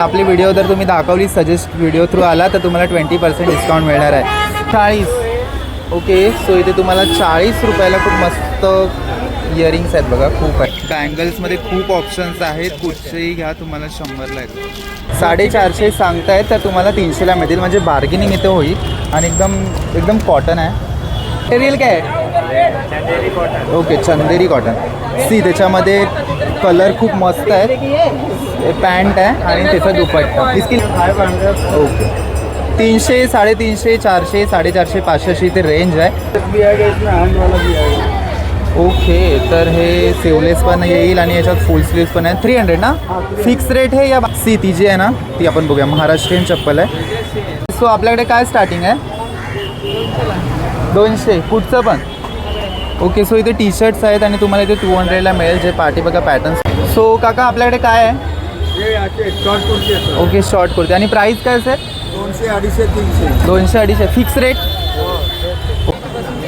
आपली व्हिडिओ जर तुम्ही दाखवली सजेस्ट व्हिडिओ थ्रू आला तर तुम्हाला 20% डिस्काउंट मिळणार आहे. 40. ओके, सो इथे तुम्हाला 40 रुपयाला खूप मस्त इयरिंग्स आहेत बघा, खूप आहे. बँगल्समध्ये खूप ऑप्शन्स आहेत, कुठचेही घ्या तुम्हाला 100ला येतो. 450 सांगतायत तर तुम्हाला 300ला मिळतील, म्हणजे बार्गेनिंग इथे होईल. आणि एकदम कॉटन आहे. मटेरियल काय आहे? ओके, चंदेरी कॉटन. सी त्याच्यामध्ये कलर खूप मस्त आहेत. पॅन्ट आहे आणि त्याचा दुपट्टा. इसकी ओके 300, 350, 400, 450, 500 अशी इथे रेंज आहे. ओके, तर हे सेवलेस पण येईल आणि याच्यात फुल स्लीव्स पण आहे. 300 ना फिक्स रेट आहे या सी ती जी आहे ना ती आपण बघूया. महाराष्ट्रीयन चप्पल आहे. सो आपल्याकडे काय स्टार्टिंग आहे? 200. पुढचं पण ओके. सो इथे टी शर्ट्स आहेत आणि तुम्हाला इथे 200ला मिळेल, जे पार्टी बघा पॅटर्न्स. सो काका आपल्याकडे काय आहे? Okay, short kurti. आणि प्राईस काय असेल? 200, 250, 300. 200, 250 फिक्स रेट.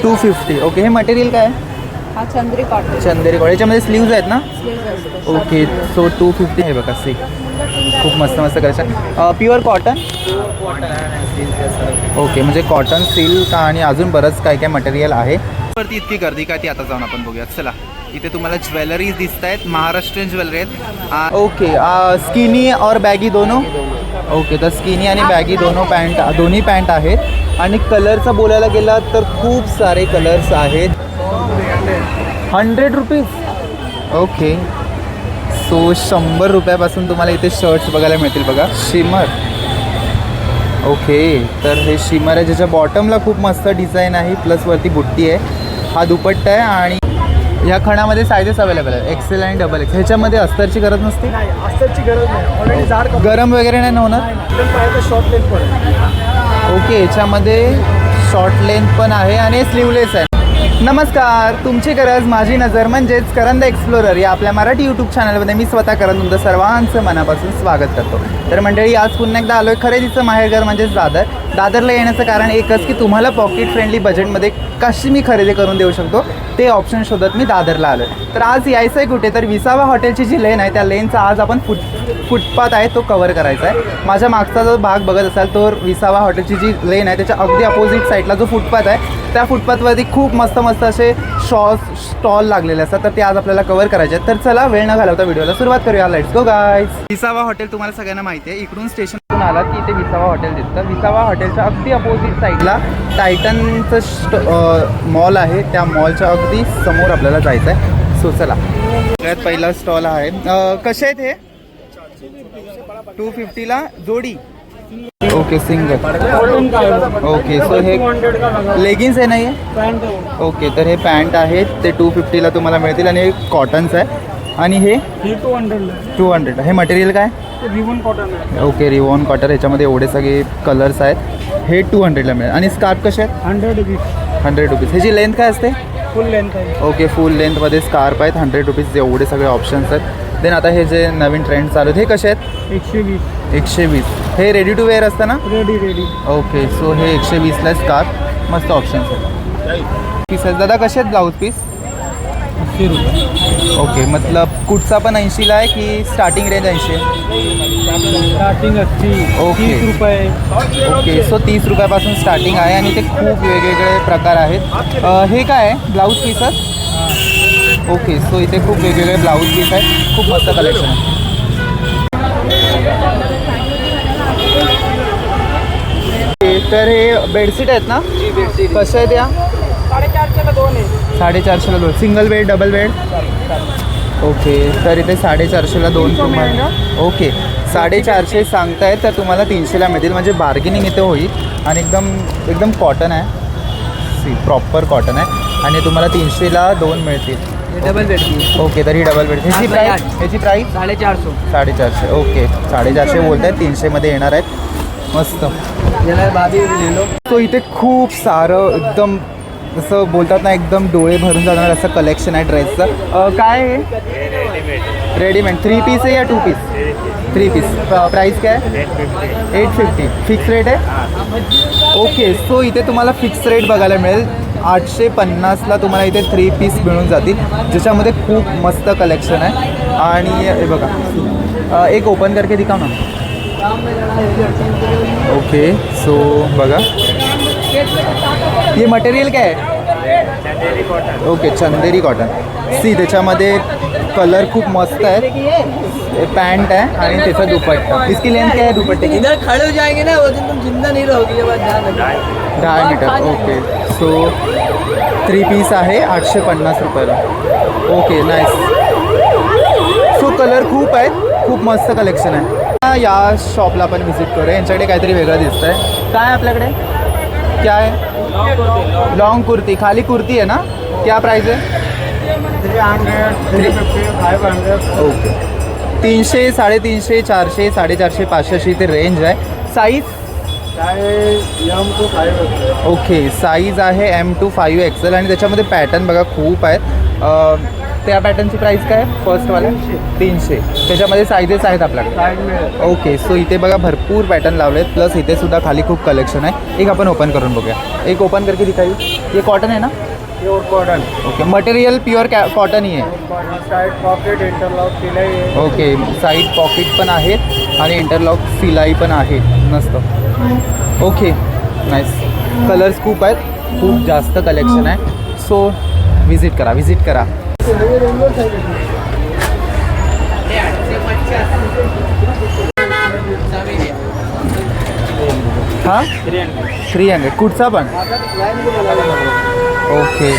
250. ओके, हे मटेरियल काय आहे? हा चंदेरी कॉटन. चंदेरी कॉटन. याच्यामध्ये स्लीव्ज आहेत ना? ओके, सो 250 आहे बघा. सी खूप मस्त कलेक्शन. Pure cotton. ओके, म्हणजे कॉटन, सिल्क आणि अजून बरंच काय काय मटेरियल आहे. वरती इतकी गर्दी काय ती आता जाऊन आपण बघूया. चला, इथे तुम्हाला ज्वेलरीज दिसत आहेत, महाराष्ट्रीयन ज्वेलरी आहेत. ओके, स्किनी और बॅगी दोनों. ओके, तर स्किनी आणि बॅगी दोन्ही पॅन्ट आहेत. आणि कलरचा बोलायला गेला तर खूप सारे कलर्स आहेत. 100 रुपीज. ओके, सो 100 रुपयापासून तुम्हाला इथे शर्ट्स बघायला मिळतील बघा. शिमर. ओके, तर हे शिमर आहे ज्याच्या बॉटमला खूप मस्त डिझाईन आहे, प्लस वरती बुट्टी आहे. हा दुपट्टा आहे आणि ह्या खणामध्ये साईजेस अवेलेबल आहे, एक्सेल आणि डबल एक्सेल. ह्याच्यामध्ये अस्तरची गरज नसते? अस्तरची गरज नाही, ऑलरेडी जाड गरम वगैरे नाही होणार? शॉर्ट लेंथ पण. ओके, ह्याच्यामध्ये शॉर्ट लेंथ पण आहे आणि स्लीवलेस आहे. नमस्कार, तुमची गरज माझी नजर म्हणजेच करंद एक्सप्लोरर या आपल्या मराठी यूट्यूब चॅनलमध्ये मी स्वतः करंद तुमचं सर्वांचं मनापासून स्वागत करतो. तर मंडळी, आज पुन्हा एकदा आलो आहे खरेदीचं माहेरघर म्हणजेच दादरला येण्याचं कारण एकच की तुम्हाला पॉकेट फ्रेंडली बजेटमध्ये कशी मी खरेदी करून देऊ शकतो ते ऑप्शन शोधत मी दादरला आलो आहे. तर आज यायचं आहे कुठे? तर विसावा हॉटेलची जी लेन आहे त्या लेनचा आज आपण फुटपाथ आहे तो कवर करायचा आहे. माझ्या मागचा जो भाग बघत असाल तो विसावा हॉटेलची जी लेन आहे त्याच्या अगदी अपोजिट साईडला जो फुटपाथ आहे त्या फुटपाथवरती खूप मस्त असे स्टॉल लागलेले असतात. तर ते आज आपल्याला कव्हर करायचे आहेत. तर चला वेळ न घालवता व्हिडिओला सुरुवात करूया. Let's go guys. विसावा हॉटेल तुम्हाला सगळ्यांना माहिती आहे. इकडून स्टेशनवरून आलात की इथे विसावा हॉटेल दिसतं. विसावा हॉटेलच्या अगदी अपोजिट साईडला टायटनचं मॉल आहे. त्या मॉलच्या अगदी समोर आपल्याला जायचं आहे. सो चला, सगळ्यात पहिला स्टॉल आहे. कसे आहेत हे? 250ला जोडी. Okay, single. ओके, सो हे लेगिन्स आहे नाही आहे? ओके, तर हे पॅन्ट आहेत ते 250ला तुम्हाला मिळतील आणि हे कॉटन्स आहे. आणि हे 200. हे मटेरियल काय? रिवॉन कॉटन आहे. Okay, rayon cotton. ह्याच्यामध्ये एवढे सगळे कलर्स आहेत. हे 200ला मिळेल. आणि स्कार्फ कसे आहेत? 100 रुपीज. 100 रुपीज. ह्याची लेंथ काय असते? फुल लेंथ आहे. ओके, फुल लेंथमध्ये स्कार्फ आहेत. 100 रुपीज. एवढे सगळे ऑप्शन्स आहेत. देन आता हे जे नवीन ट्रेंड चालू आहेत हे कसे आहेत? 120. 120. हे रेडी टू वेअर असतं ना? रेडी. ओके, सो हे 120ला स्कार्फ. मस्त ऑप्शन्स आहेत. पीस आहेत दादा. कसे आहेत ब्लाऊज पीस? 80 रुपये. ओके, मतलब कुठचा पण 80ला आहे की स्टार्टिंग रेंज 80 आहे? स्टार्टिंग 80. ओके. 30 रुपये. ओके, सो 30 रुपयापासून स्टार्टिंग आहे आणि ते खूप वेगवेगळे प्रकार आहेत. हे काय आहे? ब्लाऊज पीसच? ओके, सो इथे खूप वेगवेगळे ब्लाऊज पीस आहेत. खूप मस्त कलेक्शन आहे. तर हे बेडशीट आहेत ना? कसं आहे त्या? 450ला 2 आहे. 450ला 2. Single bed, double bed? Okay, तर इथे 450ला 2 तुम्हाला. ओके, 450 सांगतायत तर तुम्हाला 300ला मिळतील, म्हणजे बार्गेनिंग इथे होईल. आणि एकदम कॉटन आहे. सी प्रॉपर कॉटन आहे आणि तुम्हाला 300ला 2 मिळतील. Double bed. ओके, तर ही डबल बेड. ह्याची प्राईस? 450. 450. ओके, 450 बोलत आहेत, 300मध्ये येणार आहेत. मस्त. तो इथे खूप सारं एकदम जसं बोलतात ना एकदम डोळे भरून जाणार असं कलेक्शन आहे ड्रेसचं. काय आहे? रेडीमेड. 3 पीस आहे या 2 पीस? 3 पीस. प्राईस काय? 850. फिक्स रेट आहे? ओके, सो इथे तुम्हाला फिक्स रेट बघायला मिळेल. 850ला तुम्हाला इथे 3 पीस मिळून जातील, ज्याच्यामध्ये खूप मस्त कलेक्शन आहे. आणि हे बघा, एक ओपन करके दिखाओ ना. ओके सो बघा हे मटेरियल काय आहे ओके चंदेरी कॉटन सी त्याच्यामध्ये कलर खूप मस्त आहे ये पैंट है आणि त्याचा दुपट्टा इसकी लेंथ क्या है दुपट्टे की इधर खड़े हो जाएंगे ना वो दिन तुम जिंदा नहीं रहोगे ये बात ध्यान रखना 10 मीटर ओके सो 3 पीस आहे 850 रुपयाला ओके नाईस सो कलर खूप आहेत खूप मस्त कलेक्शन आहे या शॉपला आपण व्हिजिट करूया यांच्याकडे काहीतरी वेगळं दिसतंय काय आहे आपल्याकडे क्या है लॉन्ग कुर्ती खाली कुर्ती है ना क्या प्राइस है 500 ओके 300 350 400 450 500 इथे रेंज आहे साईज ओके साईज आहे M2 5XL आणि त्याच्यामध्ये पॅटर्न बघा खूप आहेत त्या पॅटर्नची प्राईस काय फर्स्टवाल्या 300 त्याच्यामध्ये साईजेस आहेत आपल्याकडे ओके सो इथे बघा भरपूर पॅटर्न लावले आहेत प्लस इथे सुद्धा खाली खूप कलेक्शन आहे एक आपण ओपन करून बघूया एक ओपन करके दिखाई ये कॉटन है ना pure cotton okay material pure cotton ही आहे साइड पॉकेट इंटरलॉक सिलाई है ओके साईड पॉकेट पण आहेत आणि इंटरलॉक सिलाई पण आहे मस्त ओके नाईस कलर्स खूप आहेत खूप जास्त कलेक्शन आहे सो विजिट करा हां 300 कुठचा पण ओके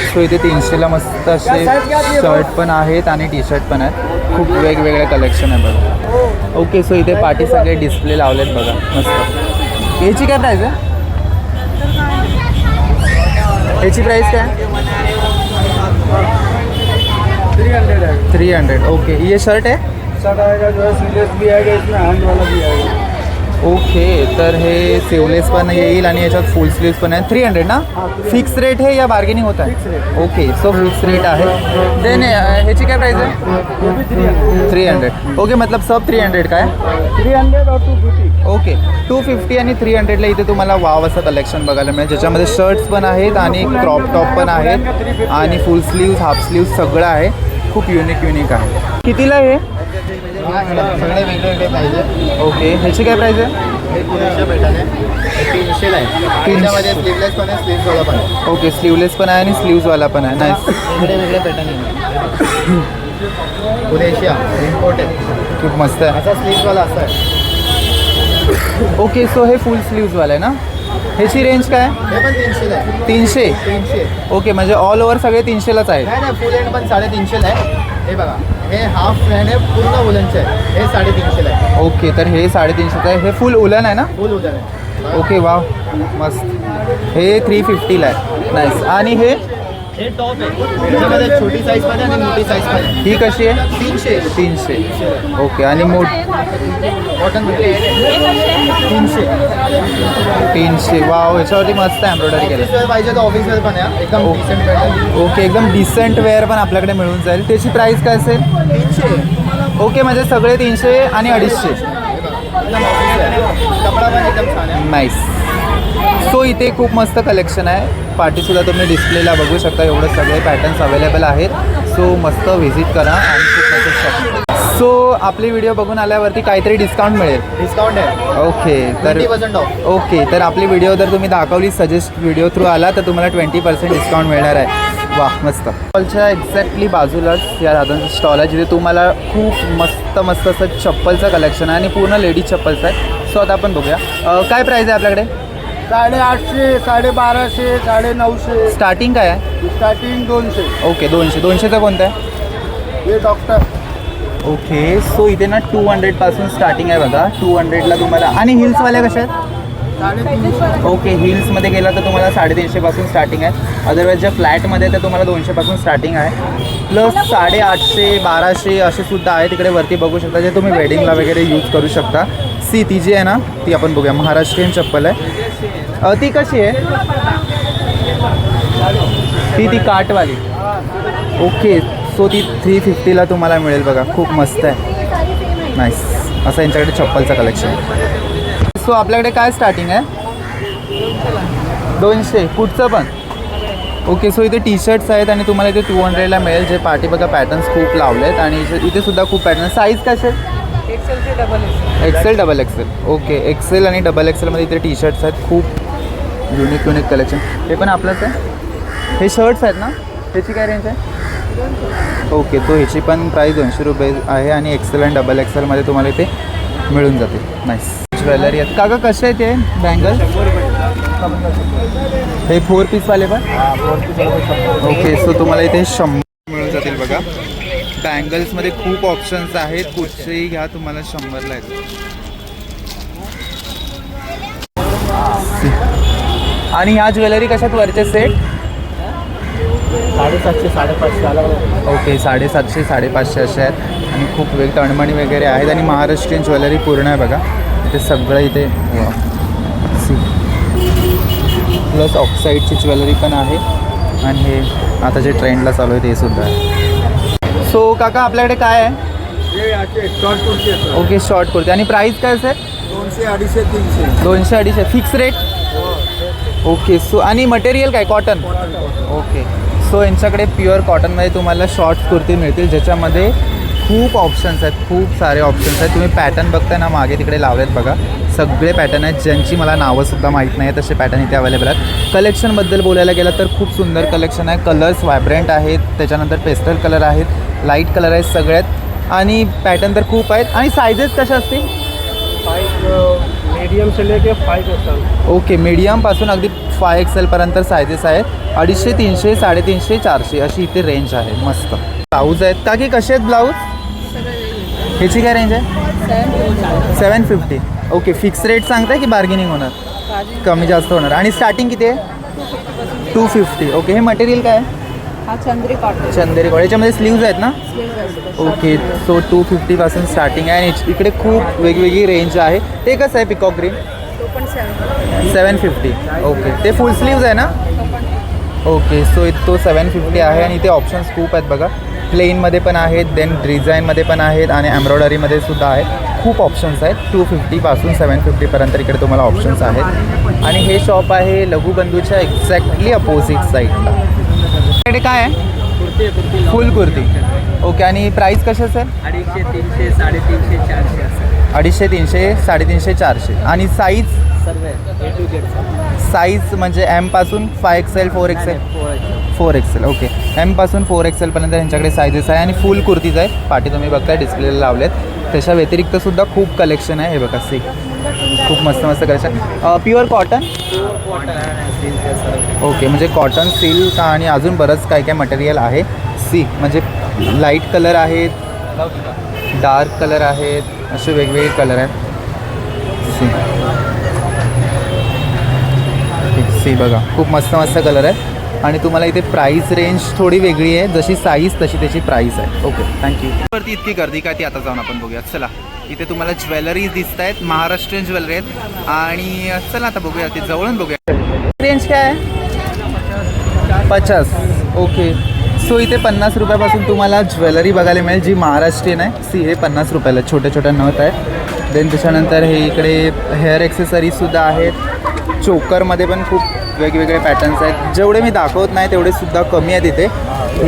सो इथे 300ला मस्त असे शर्ट पण आहेत आणि टी शर्ट पण आहेत खूप वेगवेगळे कलेक्शन आहे बघा ओके सो इथे पाठी सगळे डिस्प्ले लावलेत बघा मस्त याची काय प्राईस आहे याची प्राईस काय 300 है 300 ओके ये शर्ट है शर्ट आएगा जो है स्लीवलेस भी आएगा इसमें हैंड वाला भी आएगा ओके तर हे स्लीवलेस पण येईल आणि याच्यात फुल स्लीव्स पण आहे 300 ना फिक्स रेट है या बार्गेनिंग होता है ओके सो फिक्स रेट आहे देन ह्याची काय प्राईस आहे 300 ओके मतलब सब 300 का आहे 300 और 250 ओके 250 आणि 300ला इथे तुम्हाला वाव असं कलेक्शन बघायला मिळेल ज्याच्यामध्ये शर्ट्स पण आहेत आणि क्रॉप टॉप पण आहेत आणि फुल स्लीव्स हाफ स्लीव्स सगळं आहे खूप युनिक आहे कितीला हे सगळे वेगळे पाहिजे ओके ह्याची काय प्राईस आहे हे पुरेशा पॅटर्न आहे 300 आहे त्याच्यामध्ये स्लीवलेस पण आहे स्लीव्हवाला पण आहे ओके स्लीवलेस पण आहे आणि स्लीव्सवाला पण आहे नाईस वेगळे वेगळे पॅटर्न आहे पुरेशिया इम्पोर्ट आहे खूप मस्त आहे असा स्लीव्हवाला असा आहे ओके सो हे फुल स्लीव्सवाला आहे ना ह्याची रेंज काय हे पण 300 आहे 300 300 ओके म्हणजे ऑल ओव्हर सगळे 300लाच आहेत नाही फुल एंड पण 350 आहे हे बघा हे हाफ हँड आहे पूर्ण उलनचे आहे हे 350 आहे ओके तर हे 350 आहे हे फुल उलन आहे ना फुल उलन आहे ओके वाव मस्त हे 350ला आहे नाईस आणि हे टॉप आहे त्याच्यामध्ये छोटी साईज पण आहे आणि मोठी साईज पण आहे ही कशी आहे 300 ओके आणि कॉटन 300 वाव ह्याच्यावरती मस्त एम्ब्रॉयडरी केलं ऑफिस वेअर पाहिजे तर ऑफिस वेअर पण आहे एकदम डिसेंट पॅटर्न ओके एकदम डिसेंट वेअर पण आपल्याकडे मिळून जाईल त्याची प्राईस काय असेल 300 ओके म्हणजे सगळे 300 आणि 250 एकदम ऑफिस वेअर कपडा पण एकदम छान आहे नाईस सो इथे खूप मस्त कलेक्शन आहे पार्टीसुद्धा तुम्ही डिस्प्लेला बघू शकता एवढं सगळे पॅटर्न्स अवेलेबल आहेत सो मस्त व्हिजिट करा आणि खूप मस्त शॉप सो आपली व्हिडिओ बघून आल्यावरती काहीतरी डिस्काउंट मिळेल डिस्काउंट आहे ओके तर 20% ऑफ ओके तर आपली व्हिडिओ जर तुम्ही दाखवली सजेस्ट व्हिडिओ थ्रू आला तर तुम्हाला 20% डिस्काउंट मिळणार आहे वा मस्त स्टॉलच्या एक्झॅक्टली बाजूलाच या दादांचं स्टॉल आहे जिथे तुम्हाला खूप मस्त असं चप्पलचं कलेक्शन आहे आणि पूर्ण लेडीज चप्पल्स आहे सो आता आपण बघूया काय प्राईस आहे आपल्याकडे 850 1250 950 स्टार्टिंग काय आहे स्टार्टिंग 200 ओके 200चा कोणता आहे ये डॉक्टर ओके सो इथे ना 200पासून स्टार्टिंग आहे बघा 200ला तुम्हाला आणि हिल्सवाल्या कशा आहेत ओके हिल्समध्ये गेला तर तुम्हाला 350पासून स्टार्टिंग आहे अदरवाईज ज्या फ्लॅटमध्ये तर तुम्हाला 200पासून स्टार्टिंग आहे प्लस 850 1200 असे सुद्धा आहे तिकडे वरती बघू शकता जे तुम्ही वेडिंगला वगैरे यूज करू शकता सी ती जी आहे ना ती आपण बघूया महाराष्ट्रीयन चप्पल आहे ती कशी आहे ती काटवाली ओके सो ती 350ला तुम्हाला मिळेल बघा खूप मस्त आहे नाईस असं यांच्याकडे चप्पलचं कलेक्शन सो आपल्याकडे काय स्टार्टिंग आहे 200 कुठचं पण ओके सो इथे टी शर्ट्स आहेत आणि तुम्हाला इथे 200ला मिळेल जे पाठी बघा पॅटर्न्स खूप लावले आहेत आणि इथे सुद्धा खूप पॅटर्न साईज कसे एक्सेल से double XL. XL double XL. Okay, XL आणि डबल एक्सेलमध्ये इथे टी शर्ट्स आहेत. खूप युनिक कलेक्शन. हे पण आपलंच आहे. हे शर्ट्स आहेत ना, ह्याची काय रेंज आहे? ओके, तो ह्याची पण प्राईस 200 रुपये आहे आणि एक्सेल आणि डबल एक्सेलमध्ये तुम्हाला इथे मिळून जाते. नाईस. ज्वेलरी आहेत. काका कसे आहेत ते बँगल? हे 4 पीसवाले पण? ओके, सो तुम्हाला इथे 100 मिळून जातील बघा. बँगल्समध्ये खूप ऑप्शन्स आहेत, कुठचेही घ्या तुम्हाला 100ला आहेत. आणि ह्या ज्वेलरी कशात वरचे सेट? 750 550 अलग. ओके, 750 550 असे आहेत आणि खूप तणमणी वगैरे आहेत आणि महाराष्ट्रीयन ज्वेलरी पूर्ण आहे बघा. ते सगळं इथे प्लस ऑक्साईडची ज्वेलरी पण आहे आणि हे आता जे ट्रेंडला चालू आहे ते सुद्धा आहे. सो काका आपल्याकडे काय आहे? शॉर्ट कुर्ती आहे. Okay, short kurti. आणि प्राईस काय sir? 200 250 300. 200 250 fix rate? Okay. So आणि मटेरियल काय? कॉटन? ओके. सो यांच्याकडे प्युअर कॉटनमध्ये तुम्हाला शॉर्ट कुर्ती मिळतील ज्याच्यामध्ये खूप ऑप्शन्स आहेत, खूप सारे ऑप्शन्स आहेत. तुम्ही पॅटर्न बघताय ना मागे तिकडे लावलेत बघा, सगळे पॅटर्न आहेत ज्यांची मला नावंसुद्धा माहीत नाही तसे पॅटर्न इथे अवेलेबल आहेत. कलेक्शनबद्दल बोलायला गेलं तर खूप सुंदर कलेक्शन आहे. कलर्स व्हायब्रंट आहेत, त्याच्यानंतर पेस्टल कलर आहेत, लाईट कलर आहेत सगळ्यात आणि पॅटर्न तर खूप आहेत. आणि सायझेस कशा असतील? 5 मीडियम से लेके 5 एक्सेल. ओके, मीडियमपासून अगदी 5 एक्सेलपर्यंत सायझेस आहेत. 250 300 350 400 अशी इथे रेंज आहे. मस्त ब्लाऊज आहेत. का की कसे आहेत ब्लाऊज? ह्याची काय रेंज आहे? 750. ओके, फिक्स रेट सांगताय की बार्गेनिंग होणार? कमी जास्त होणार. आणि स्टार्टिंग किती आहे? 250. ओके. हे मटेरियल काय आहे? हा चंद्री कॉटन. चंदेरी कॉटन. याच्यामध्ये स्लीव्ज आहेत ना? ओके. सो 250पासून स्टार्टिंग आहे आणि इकडे खूप वेगवेगळी रेंज आहे. ते कसं आहे पिकॉक ग्रीन? तो पण 750. 750. ओके. ते फुल स्लीव्ज आहे ना? ओके. सो तो 750 आहे आणि इथे ऑप्शन्स खूप आहेत बघा. प्लेनमध्ये पण आहेत, देन डिझाईनमध्ये पण आहेत आणि एम्ब्रॉयडरीमध्ये सुद्धा आहे. खूप ऑप्शन्स आहेत. 250पासून 750पर्यंत इकडे तुम्हाला ऑप्शन्स आहेत. आणि हे शॉप आहे लघुबंधूच्या एक्झॅक्टली अपोजिट साईडला. इकडे काय आहे? फुल कुर्ती. ओके. आणि प्राईस कशाचं आहे? 250 300 350 400 असं. 250 300 350 400. आणि साईज? सर्व A to Z. साईज म्हणजे एमपासून 5 एक्सेल 4 एक्सेल? 4 एक्सेल. ओके. एमपासून 4 एक्सेलपर्यंत यांच्याकडे सायझेस आहे आणि फुल कुर्तीज आहे. पाठी तुम्ही बघताय डिस्प्लेला लावलेत. त्याच्या व्यतिरिक्त सुद्धा खूप कलेक्शन आहे. हे बघा सी, खूप मस्त मस्त कलेक्शन. Pure cotton? ओके, म्हणजे कॉटन सिल्क आणि अजून बरंच काय काय मटेरियल आहे. सी म्हणजे लाईट कलर आहेत, डार्क कलर आहेत, असे वेगवेगळे कलर आहेत. सी बघा, खूप मस्त मस्त कलर आहे आणि तुम्हाला इथे प्राईस रेंज थोडी वेगळी आहे. जशी साईज तशी त्याची प्राईस आहे. Okay, thank you. वरती इतकी गर्दी काय ती आता जाऊन आपण बघूया. चला, इथे तुम्हाला ज्वेलरीज दिसत आहेत, महाराष्ट्रीयन ज्वेलरी आहेत आणि चला आता बघूया, ते जवळून बघूया. रेंज काय आहे? 50. ओके. सो इथे 50 रुपयापासून तुम्हाला ज्वेलरी बघायला मिळेल जी महाराष्ट्रीयन आहे. सी, हे 50 रुपयाला छोट्या छोट्या नथ आहे. देन त्याच्यानंतर हे इकडे हेअर ॲक्सेसरीजसुद्धा आहेत. चोकरमध्ये पण खूप वेगवेगळे पॅटर्न्स आहेत. जेवढे मी दाखवत नाही तेवढे सुद्धा कमी आहेत इथे.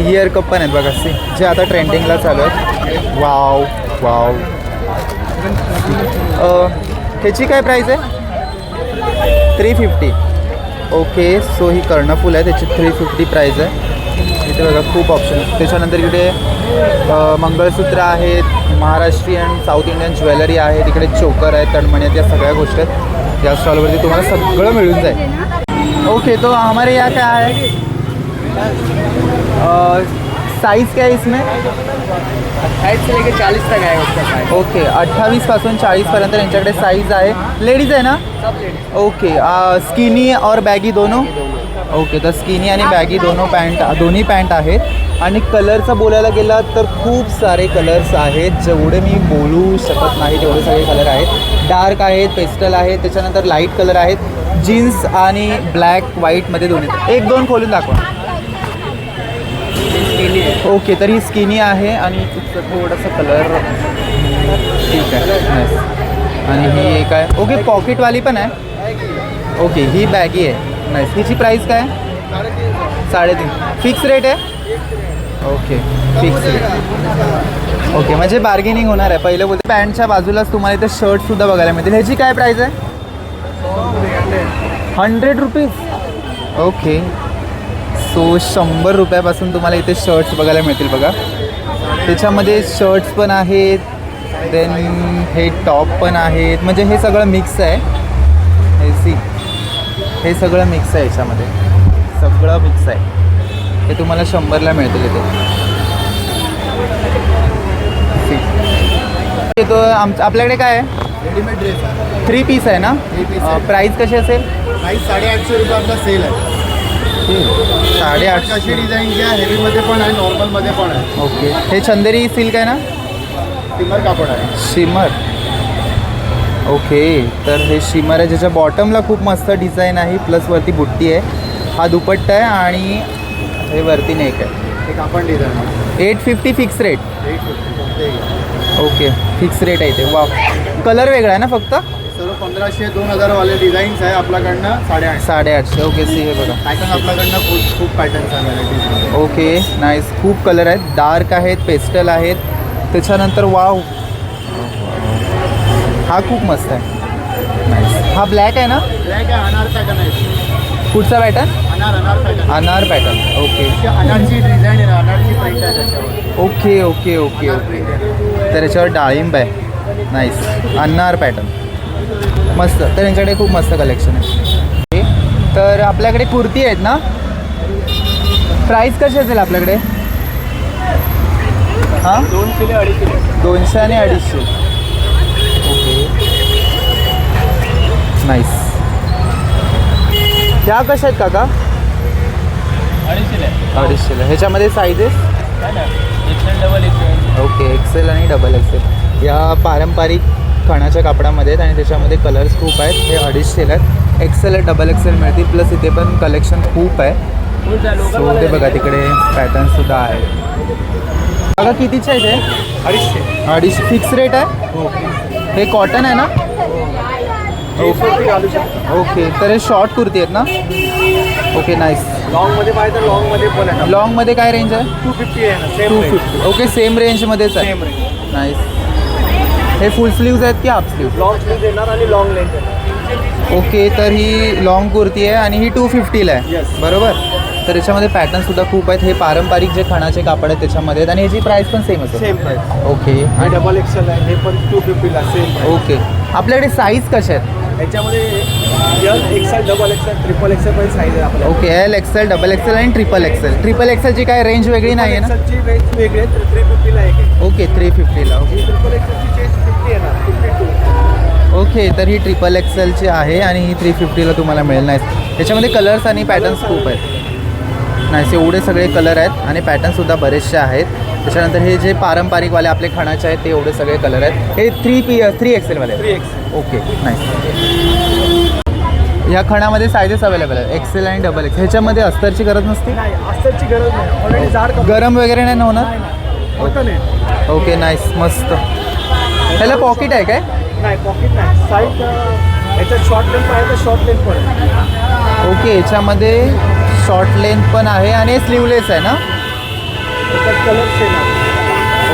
इयर कप पण आहेत बघा, सी, जे आता ट्रेंडिंगला चालू आहेत. Wow wow. ह्याची काय प्राईस आहे? 350. ओके. सो ही कर्णफूल आहे, त्याची 350 प्राईस आहे. इथे बघा खूप ऑप्शन. त्याच्यानंतर इकडे मंगळसूत्र आहेत, महाराष्ट्रीयन साऊथ इंडियन ज्वेलरी आहे, तिकडे चोकर आहेत, तणमणी आहेत, या सगळ्या गोष्टी आहेत. या स्टॉलवरती तुम्हाला सगळं मिळून जाईल. ओके. तो हमारे यहाँ क्या है? साइज़ क्या है इसमें? 28 से लेके 40 तक आहे उसका साइज. ओके. 28पासून 40पर्यंत यांच्याकडे साईज आहे. लेडीज आहे ना? सब लेडीज. ओके. स्किनी और बॅगी दोनों? ओके. तर स्किनी आणि बॅगी दोन्ही पॅन्ट आहेत. आणि कलरचं बोलायला गेला तर खूप सारे कलर्स आहेत. जेवढे मी बोलू शकत नाही तेवढे सगळे कलर आहेत. डार्क आहेत, पेस्टल आहेत, त्याच्यानंतर लाईट कलर आहेत. जीन्स आणि ब्लॅक व्हाईटमध्ये दोन्ही. एक दोन खोलून दाखवा. ओके. तर ही स्किनी आहे आणि थोडंसं कलर ठीक आहे. नाईस. आणि ही एक आहे. ओके. पॉकेटवाली पण आहे. ओके. ही बॅगी आहे. नाईस. हिची प्राईस काय? 3.5. फिक्स रेट आहे? ओके. Fix rate. ओके, म्हणजे बार्गेनिंग होणार आहे. पहिलं बोलते पॅन्टच्या बाजूलाच तुम्हाला इथे शर्टसुद्धा बघायला मिळतील. ह्याची काय प्राईस आहे? 100 रुपीज. ओके, सो 100 रुपयापासून तुम्हाला इथे शर्ट्स बघायला मिळतील बघा. त्याच्यामध्ये शर्ट्स पण आहेत, देन हे टॉप पण आहेत, म्हणजे हे सगळं मिक्स आहे. हे सगळं मिक्स आहे, याच्यामध्ये सगळं मिक्स आहे. हे तुम्हाला 100ला मिळतील इथे. तो आपल्याकडे काय आहे? रेडीमेड ड्रेस 3 पीस आहे ना? 3 पीस आहे. प्राईस कशी असेल? प्राईस 850 रुपये आपला सेल आहे. 850. कशी डिझाईन घ्या, हेवीमध्ये पण आहे, नॉर्मलमध्ये पण आहे. ओके, हे चंदेरी सिल्क आहे ना? टिमर कापड आहे. शिमर. ओके, तर हे शिमर आहे, ज्याच्या बॉटमला खूप मस्त डिझाईन आहे, प्लस वरती बुट्टी आहे. हा दुपट्टा आहे आणि हे वरती नेक आहे. हे कापड डिझाईन आहे. 850 फिक्स रेट. 850 कोणतेही घ्या. ओके, फिक्स रेट आहे ते. वा, कलर वेगळा आहे ना फक्त? सर्व 1500-2000 वाले डिझाईन्स आहे आपल्याकडनं. 850. 850. ओके, सी हे बघा. पॅटर्न आपल्याकडनं खूप पॅटर्न्स आहे व्हरायटीज. Okay, nice. खूप कलर आहेत, डार्क आहेत, पेस्टल आहेत. त्याच्यानंतर वाव, हा खूप मस्त आहे. नाईस. हा ब्लॅक आहे ना? ब्लॅक आहे, अनार पॅटर्न आहे. कुठचा पॅटर्न? अनार पॅटर्न. अनार पॅटर्न. ओके, अनारची डिझाईन आहे, अनारची प्रिंट आहे त्याच्यावर. ओके ओके ओके अनार ओके. प्रिंट आहे. तर याच्यावर डाळिंब आहे. नाईस. अनार पॅटर्न मस्त. तर यांच्याकडे खूप मस्त कलेक्शन आहे. ओके, तर आपल्याकडे कुर्ती आहेत ना? प्राईस कशी असेल आपल्याकडे? हां, 200 250. 200 आणि 250. Okay, nice. ह्या कशा आहेत काका? 250. ह्याच्यामध्ये sizes? XL double XL. Okay, XL आणि डबल एक्सेल. या पारंपरिक खणाच्या कापडामध्ये आहेत आणि त्याच्यामध्ये कलर्स खूप आहेत. हे 250 आहेत. एक्सेल डबल एक्सेल मिळतील, प्लस इथे पण कलेक्शन खूप आहे. सो ते बघा, तिकडे पॅटर्नसुद्धा आहे बघा. कितीचे आहे ते? 250. 250 फिक्स रेट आहे. हे कॉटन आहे ना? ओके, तर हे शॉर्ट कुर्ती आहेत ना? Okay, nice. लॉंगमध्ये पाहिजे तर लॉंगमध्ये पण आहे. लॉंगमध्ये काय रेंज आहे? 250 आहे ना, सेम 250. ओके, सेम रेंजमध्येच आहे. Same range. नाईस. हे फुल स्लीव्ज आहेत की हाफ स्लीव्ज? लॉंग स्लीव येणार आणि लॉंग लेंथ येणार. ओके, तर ही लॉंग कुर्ती आहे आणि ही 250ला आहे. Yes. बरोबर. तर याच्यामध्ये पॅटर्नसुद्धा खूप आहेत. हे पारंपरिक जे खणाचे कापड आहेत त्याच्यामध्ये आहेत आणि ह्याची प्राईस पण सेम असेल. Same price. ओके, आणि डबल एक्सेल आहे, हे पण 250ला सेम. ओके. आपल्याकडे साईज कशा आहेत? याच्यामध्ये L XL, double Excel, triple XL पण साईज आहे आपल्याला. Okay, L XL, double Excel आणि ट्रिपल एक्सेल. ट्रिपल एक्सेलची काय रेंज वेगळी नाही आहे ना? एक्सेलची रेंज वेगळी आहे, 350ला एक आहे. ओके, 350ला. ओके ट्रिपल एक्सेलची चेस्ट 50 येणार, 52. ओके, तर ही ट्रिपल एक्सेलची आहे आणि ही 350ला तुम्हाला मिळेल. नाही, त्याच्यामध्ये कलर्स आणि पॅटर्न्स खूप आहेत. नाही, एवढे सगळे कलर आहेत आणि पॅटर्नसुद्धा बरेचसे आहेत. त्याच्यानंतर हे जे पारंपरिकवाले आपले खणाचे आहेत ते एवढे सगळे कलर आहेत. हे 3 एक्सेलवाले आहेत. 3 एक्सेल. ओके, नाही. ह्या खणामध्ये सायझेस अवेलेबल आहेत, एक्सेल आणि डबल एक्सेल. ह्याच्यामध्ये अस्तरची गरज नसते? नाही, अस्तरची गरज नाही, ऑलरेडी जाड कपडा. गरम वगैरे नाही ना होणार? कॉटन आहे. ओके, नाईस, मस्त. ह्याला पॉकेट आहे काय? नाही, पॉकेट नाही. साईज याच्यात शॉर्ट लेंथ आहे तर शॉर्ट लेंथ पण आहे. ओके, याच्यामध्ये शॉर्ट लेंथ पण आहे आणि स्लीवलेस आहे ना? त्याच्यात कलर्स येणार.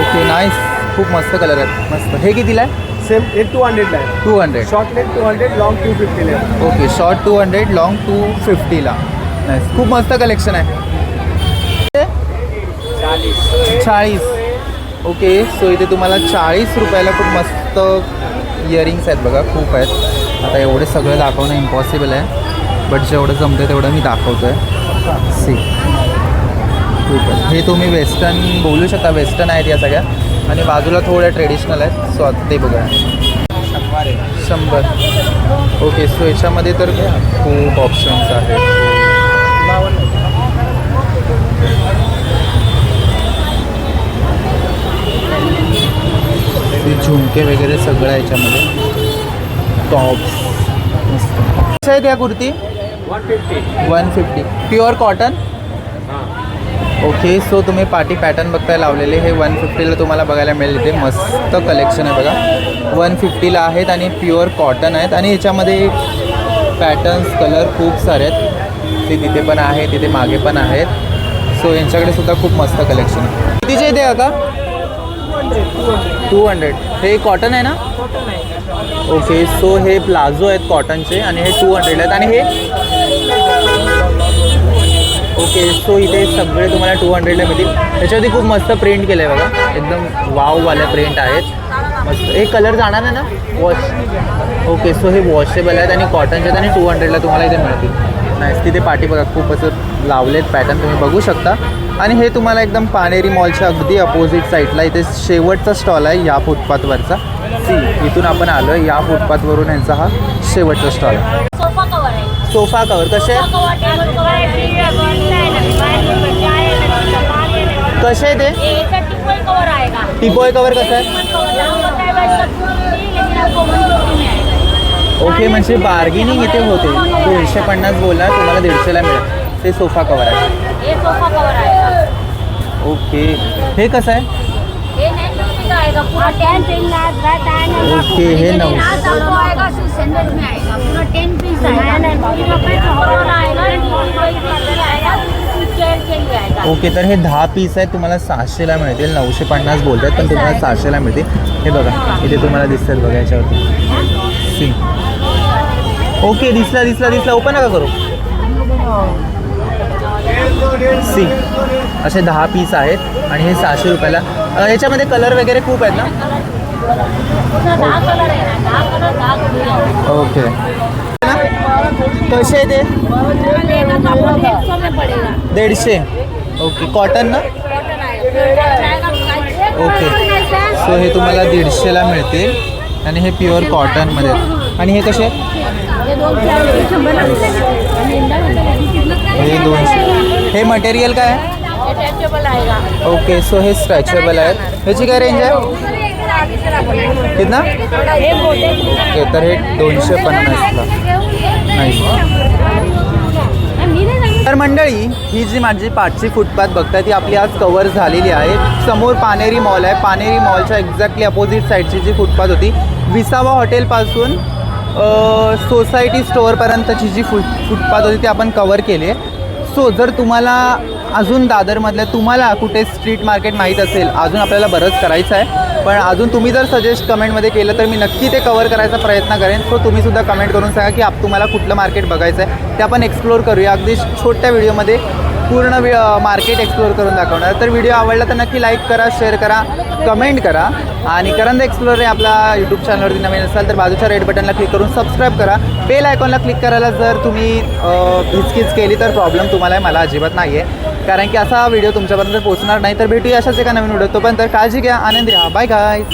Okay, nice. खूप मस्त कलर आहेत, मस्त. हे कितीला आहे? सेम हे 200ला आहे. 200. शॉर्ट लेंथ 200, लॉंग 250ला आहे. ओके, शॉर्ट 200, लॉंग 250ला. नाईस, खूप मस्त कलेक्शन आहे. 40. ओके, सो इथे तुम्हाला 40 रुपयाला खूप मस्त इयरिंग्स आहेत बघा, खूप आहेत. आता एवढे सगळं दाखवणं इम्पॉसिबल आहे, बट जेवढं जमतं तेवढं मी दाखवतो आहे. सी, खूप आहे. हे तुम्ही वेस्टर्न बोलू शकता, वेस्टर्न आहेत या सगळ्या आणि बाजूला थोड्या ट्रेडिशनल आहेत. सो आता ते बघा, 100. ओके, सो याच्यामध्ये तर खूप ऑप्शन्स आहेत. झुमके वगैरे सगळं आहे याच्यामध्ये. टॉप्स मस्त. कशा आहेत या kurti? 150. Pure cotton. Okay, so तुम्ही पार्टी पॅटर्न बघताय लावलेले. हे 150ला तुम्हाला बघायला मिळेल. इथे मस्त कलेक्शन आहे बघा. 150ला आहेत आणि प्युअर कॉटन आहेत आणि याच्यामध्ये पॅटर्न्स कलर खूप सारे आहेत. ते तिथे पण आहे, तिथे मागे पण आहेत. सो यांच्याकडे सुद्धा खूप मस्त कलेक्शन आहे. कितीचे इथे आता 200. हे कॉटन आहे ना? ओके, सो हे प्लाझो आहेत कॉटनचे आणि हे 200 आहेत. आणि हे ओके, सो इथे सगळे तुम्हाला 200ला मिळतील. त्याच्यावरती खूप मस्त प्रिंट केलं आहे बघा, एकदम वाववाल्या प्रिंट आहेत मस्त. हे कलर जाणार आहे ना वॉश? ओके, सो हे वॉशेबल आहेत आणि कॉटनचे आहेत आणि 200ला तुम्हाला इथे मिळतील. नाही, तिथे पाठी बघा खूप असं लावलेत पॅटर्न, तुम्ही बघू शकता. आणि हे तुम्हाला एकदम पानेरी मॉलच्या अगदी अपोजिट साईडला इथे शेवटचा स्टॉल आहे या फुटपाथवरचा. इथून आपण आलो आहे या फुटपाथवरून यांचा हा शेवटचा स्टॉल आहे. सोफा कवर आहे. सोफा कवर कसे आहेत? सोफा कवर, टेबल कवर आहे, फ्रीज आहे, बॉक्स आहे, चाय आहे, पाणी आहे. कसे आहे ते? याचा टिपोय कवर आएगा. टिपोय कवर कसं आहे? टिपोय कवर दाम बताया भाई 70 लेकिन आपको 150 में आएगा. ओके, म्हणजे बार्गेनिंग इथे होते. 150 बोला, तुम्हाला 150ला मिळेल. ते सोफा कवर आहे. ये सोफा कवर आएगा. ओके, हे कसं आहे? ये 950 का आएगा पूरा 10 पीस है. ओके, हे 9. आपको आएगा 600 में आएगा. पूरा 10 पीस आएगा. पूरा पैक कवर आएगा. आएगा चेयर के लिए आएगा. ओके, तर हे 10 पीस आहेत, तुम्हाला 600ला मिळतील. 950 बोलतात पण तुम्हाला 600ला मिळतील. हे बघा इथे तुम्हाला दिसतात बघा याच्यावरती. सी, ओके, दिसला. ओपन नका करू. सी, असे 10 पीस आहेत आणि हे 600 रुपयाला. याच्यामध्ये कलर वगैरे खूप आहेत ना? उसमें 10 कलर है ना. 10 कलर 10 कलर. ओके, कसे ते? लेगा तो आपको 150 में पड़ेगा. 150. ओके, कॉटन ना? कॉटन आएगा. ओके, सो हे तुम्हाला 150ला मिळतील आणि हे प्युअर कॉटनमध्ये. आणि हे कसे? ये 200. हे 200. हे मटेरियल काय आहे? ये टचेबल आएगा. ओके, सो हे स्ट्रेचेबल आहेत. ह्याची काय रेंज आहे? कितना? ओके, तर हे 250ला. नाईस. तर मंडळी, ही जी माझी 5ची फुटपाथ बघताय ती आपली आज कवर झालेली आहे. समोर पानेरी मॉल आहे. पानेरी मॉलच्या एक्झॅक्टली अपोजिट साईडची जी फुटपाथ होती, विसावा हॉटेलपासून सोसायटी स्टोअरपर्यंतची जी फुटपाथ होती ती आपण कवर केली आहे. सो जर तुम्हाला अजून दादरमधल्या तुम्हाला कुठे स्ट्रीट मार्केट माहीत असेल, अजून आपल्याला बरंच करायचं आहे, पण अजून तुम्ही जर सजेस्ट कमेंटमध्ये केलं तर मी नक्की ते कवर करायचा प्रयत्न करेन. सो तुम्हीसुद्धा कमेंट करून सांगा की तुम्हाला कुठलं मार्केट बघायचं आहे, ते आपण एक्सप्लोर करूया. अगदी छोट्या व्हिडिओमध्ये पूर्ण मार्केट एक्सप्लोर करून दाखवणार. तर व्हिडिओ आवडला तर नक्की लाईक करा, शेअर करा, कमेंट करा. आणि करंद एक्सप्लोर आपला यूट्यूब चॅनलवरती नवीन असाल तर बाजूच्या रेड बटनला क्लिक करून सबस्क्राईब करा. बेल आयकॉनला क्लिक करायला जर तुम्ही हिचकिच केली तर प्रॉब्लेम तुम्हाला मला अजिबात नाही आहे, कारण की असा व्हिडिओ तुमच्यापर्यंत पोहोचणार नाही. तर भेटूया अशाच एका नवीन व्हिडिओ. तोपर्यंत काळजी घ्या, आनंदी राहा. Bye guys.